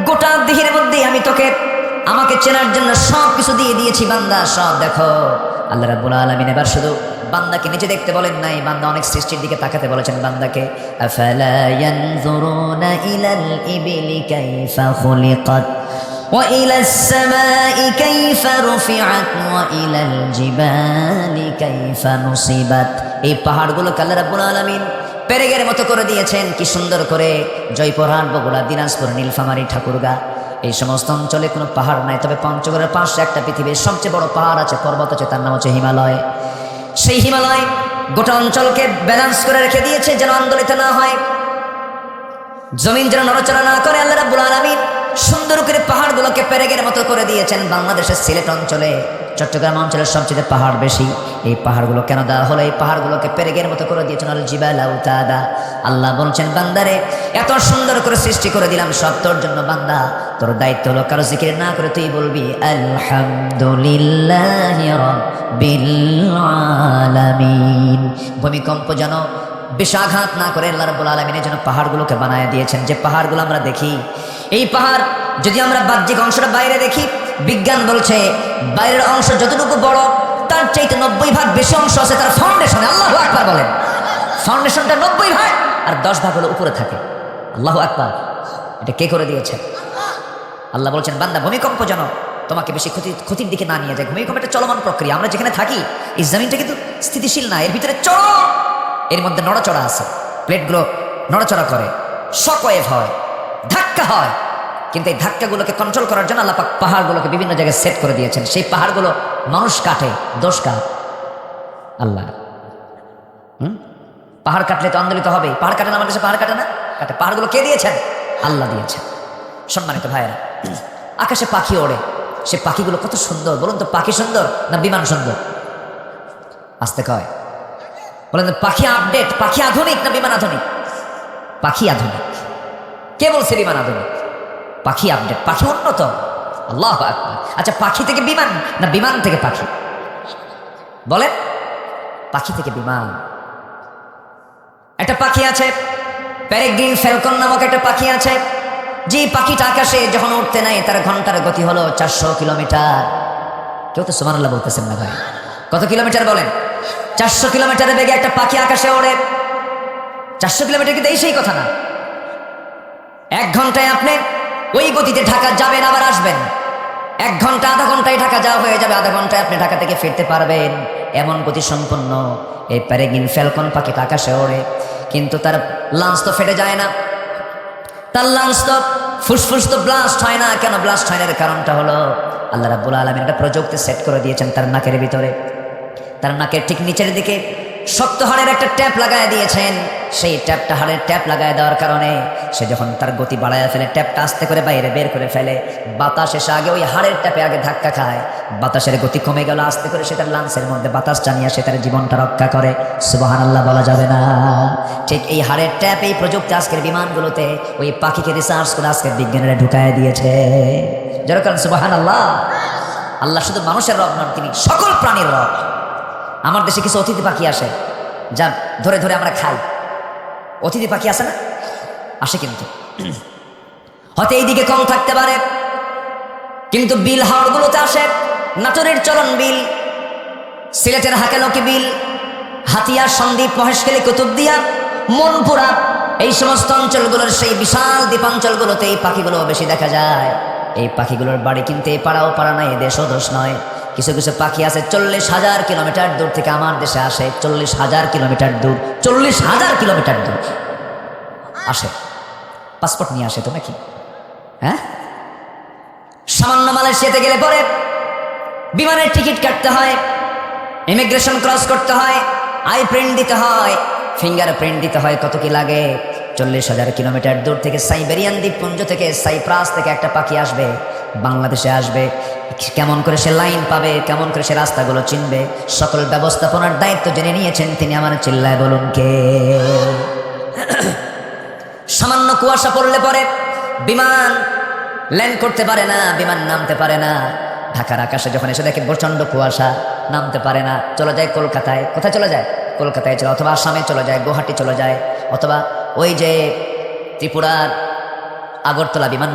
গোটা দেহের মধ্যে আমি তোকে আমাকে চেনার জন্য সব কিছু দিয়ে দিয়েছি বান্দা, সব দেখো। আল্লাহ রাব্বুল আলামিন এবার শুধু বান্দাকে নিচে দেখতে বলেন নাই, বান্দা অনেক সৃষ্টির দিকে তাকাতে বলেছেন বান্দাকে। আফালা ইয়ানজুরুনা ইলাল ইবিলি কাইফা খুলিকাত ওয়া ইলাস সামাই কাইফা রুফিআত ওয়া ইলাল জিবালি কাইফা নুসিবাত। এই পাহাড়গুলোকে আল্লাহ রাব্বুল আলামিন পেরেকের মতো করে দিয়েছেন, কি সুন্দর করে। জয়পুরহাট, বগুড়া, দিনাজপুর, নীলফামারী, ঠাকুরগাঁ, এই সমস্ত অঞ্চলে কোনো পাহাড় নাই, তবে পঞ্চগড়ের পাশে একটা পৃথিবীর সবচেয়ে বড় পাহাড় আছে, পর্বত আছে, তার নাম হচ্ছে হিমালয়। সেই হিমালয় গোটা অঞ্চলকে ব্যালেন্স করে রেখে দিয়েছে যেন আন্দোলিত না হয়, জমিন যেন নড়াচড়া না করে। আল্লাহ রাব্বুল আলামিন সুন্দর করে পাহাড়গুলোকে পেরেকের মতো করে দিয়েছেন। বাংলাদেশের সিলেট অঞ্চলে, চট্টগ্রাম অঞ্চলের সবচেয়ে পাহাড় বেশি। এই পাহাড়গুলো কেন দেওয়া হলো? এই পাহাড়গুলোকে পেরেকের মতো করে দিয়েছেন আল জিবাল আউতাদা। আল্লাহ বলছেন বান্দারে এত সুন্দর করে সৃষ্টি করে দিলাম সব তোর জন্য বান্দা, তোর দায়িত্ব হলো কারো জিকির না করে তুই বলবি আলহামদুলিল্লাহি রাব্বিল আলামিন। ভূমিকম্প যেন বেশাঘাত না করে আল্লাহ রাব্বুল আলামিন যেন পাহাড়গুলোকে বানায় দিয়েছেন। যে পাহাড়গুলো আমরা দেখি, এই পাহাড় যদি আমরা বাহ্যিক অংশটা বাইরে দেখি, বিজ্ঞান বলছে বাইরের অংশ যতটুকু বড় তার চাইতে 90 ভাগ বেশি অংশ আছে তার ফাউন্ডেশনে। আল্লাহু আকবার বলেন। ফাউন্ডেশনটা 90 ভাগ আর 10 ভাগ হলো উপরে থাকে। আল্লাহু আকবার। এটা কে করে দিয়েছেন? আল্লাহ বলছেন বান্দা ভূমিকম্প যেন তোমাকে বেশি ক্ষতির দিকে না নিয়ে যায়। ভূমিকম্প একটা চলমান প্রক্রিয়া। আমরা যেখানে থাকি এই জমিনটা কিন্তু স্থিতিশীল না, এর ভিতরে এর মধ্যে নড়াচড়া আছে, প্লেটগুলো নড়াচড়া করে, শকওয়েভ হয়, ধাক্কা হয়। কিন্তু এই ধাক্কাগুলোকে কন্ট্রোল করার জন্য আল্লাহ পাক পাহাড়গুলোকে বিভিন্ন জায়গায় সেট করে দিয়েছেন। সেই পাহাড়গুলো মানুষ কাটে, দোষ কার? আল্লাহ। পাহাড় কাটলে তো আন্দোলিত হবে। পাহাড় কাটে না, আমার দেশে পাহাড় কাটে না, কাটে। পাহাড়গুলো কে দিয়েছেন? আল্লাহ দিয়েছেন। সম্মানিত ভাইয়েরা, আকাশে পাখি ওড়ে, সে পাখিগুলো কত সুন্দর বলুন তো। পাখি সুন্দর না বিমান সুন্দর? আসতে কয় বলেন তো, পাখি আপডেট, পাখি আধুনিক না বিমান আধুনিক? পাখি আধুনিক। কে বলছে বিমান আধুনিক? পাখি আপডেট, পাখি উন্নত। আল্লাহু আকবার। আচ্ছা, পাখি থেকে বিমান না বিমান থেকে পাখি? বলেন, পাখি থেকে বিমান। একটা পাখি আছে প্যারেগ্রিন ফ্যালকন নামক একটা পাখি আছে, যে পাখিটা আকাশে যখন উঠতে নাই তার ঘন্টার গতি হলো 400 কিলোমিটার। কেউ তো সুবহানাল্লাহ বলতেছেন না ভাই? কত কিলোমিটার বলেন? 400 কিলোমিটারের বেগে একটা পাখি আকাশে ওড়ে। 400 কিলোমিটার কিন্তু এই সেই কথা না। 1 ঘন্টায় আপনি ওই গতিতে ঢাকা যাবেন আবার আসবেন। 1 ঘন্টা, আধা ঘন্টায় ঢাকা যাওয়া হয়ে যাবে, আধা ঘন্টায় আপনি ঢাকা থেকে ফিরতে পারবেন, এমন গতি সম্পন্ন এই প্যারেগ্রিন ফ্যালকন পাখিটা আকাশে ওড়ে। কিন্তু তার লাঞ্চ তো ফেটে যায় না, তার লাঞ্চ তো ফুসফুস তো ব্লাস্ট হয় না। কেন ব্লাস্ট হয় না? এর কারণটা হলো আল্লাহ রাব্বুল আলামিন একটা প্রযুক্তি সেট করে দিয়েছেন তার নাকের ভিতরে। তার নাকের ঠিক নিচের দিকে শক্ত হাড়ের একটা ট্যাপ লাগায় দিয়েছেন। সেই ট্যাপটা, হাড়ের ট্যাপ লাগায় দেওয়ার কারণে সে যখন তার গতি বাড়ায় ফেলে, ট্যাপটা আস্তে করে বাইরে বের করে ফেলে, বাতাস এসে আগে ওই হাড়ের ট্যাপে আগে ধাক্কা খায়, বাতাসের গতি কমে গেল, আস্তে করে সে তার লাংসের মধ্যে বাতাস টানিয়ে সে তার জীবনটা রক্ষা করে। সুবহানাল্লাহ বলা যাবে না? ঠিক এই হাড়ের ট্যাপ, এই প্রযুক্তি আজকের বিমানগুলোতে ওই পাখিকে রিসার্চ করে আজকের বিজ্ঞানীরা ঢুকায় দিয়েছে। যেরকম সুবহানাল্লাহ। আল্লাহ শুধু মানুষের রব নন, তিনি সকল প্রাণীর রব। আমার দেশে কিছু অতিথি পাখি আসে, যা ধরে ধরে আমরা খাই। অতিথি পাখি আসে না? আসে, কিন্তু হয়তো এইদিকে কম থাকতে পারে, কিন্তু বিল হাওড়গুলোতে আসে। নাটোরের চরণ বিল, সিলেটের হাকালকি বিল, হাতিয়া, সন্দ্বীপ, মহেশখালী, কুতুবদিয়া, মনপুরা, এই সমস্ত অঞ্চলগুলোর সেই বিশাল দ্বীপাঞ্চলগুলোতে এই পাখিগুলো বেশি দেখা যায়। এই পাখিগুলোর বাড়ি কিন্তু এই পাড়াও পাড়া নয়, এ দেশও দোষ নয়। কিছু কিছু পাখি আছে 40,000 কিলোমিটার দূর থেকে আমার দেশে আসে। 40,000 কিলোমিটার দূর, 40,000 কিলোমিটার দূর আসে। পাসপোর্ট নিয়ে আসে তো নাকি? হ্যাঁ, সামান্য মালয়েশিয়াতে গেলে পরে বিমানের টিকিট কাটতে হয়, ইমিগ্রেশন ক্রস করতে হয়, আই প্রিন্ট দিতে হয়, ফিঙ্গার প্রিন্ট দিতে হয়। কত কি লাগে? 40,000 কিলোমিটার দূর থেকে সাইবেরিয়ান দ্বীপপুঞ্জ থেকে, সাইপ্রাস থেকে একটা পাখি আসবে, বাংলাদেশে আসবে। কেমন করে সে লাইন পাবে, কেমন করে সে রাস্তাগুলো চিনবে, সকল ব্যবস্থাপনার দায়িত্ব জেনে নিয়েছেন তিনি। আমার চিল্লায় বলুন কে? সামান্য কুয়াশা পড়লে পরে বিমান ল্যান্ড করতে পারে না, বিমান নামতে পারে না। ঢাকার আকাশে যখন এসে দেখে প্রচণ্ড কুয়াশা, নামতে পারে না, চলে যায় কলকাতায়। কোথায় চলে যায়? কলকাতায় চলে, অথবা আসামে চলে যায়, গুয়াহাটি চলে যায়, অথবা ওই যে ত্রিপুরার আগরতলা বিমান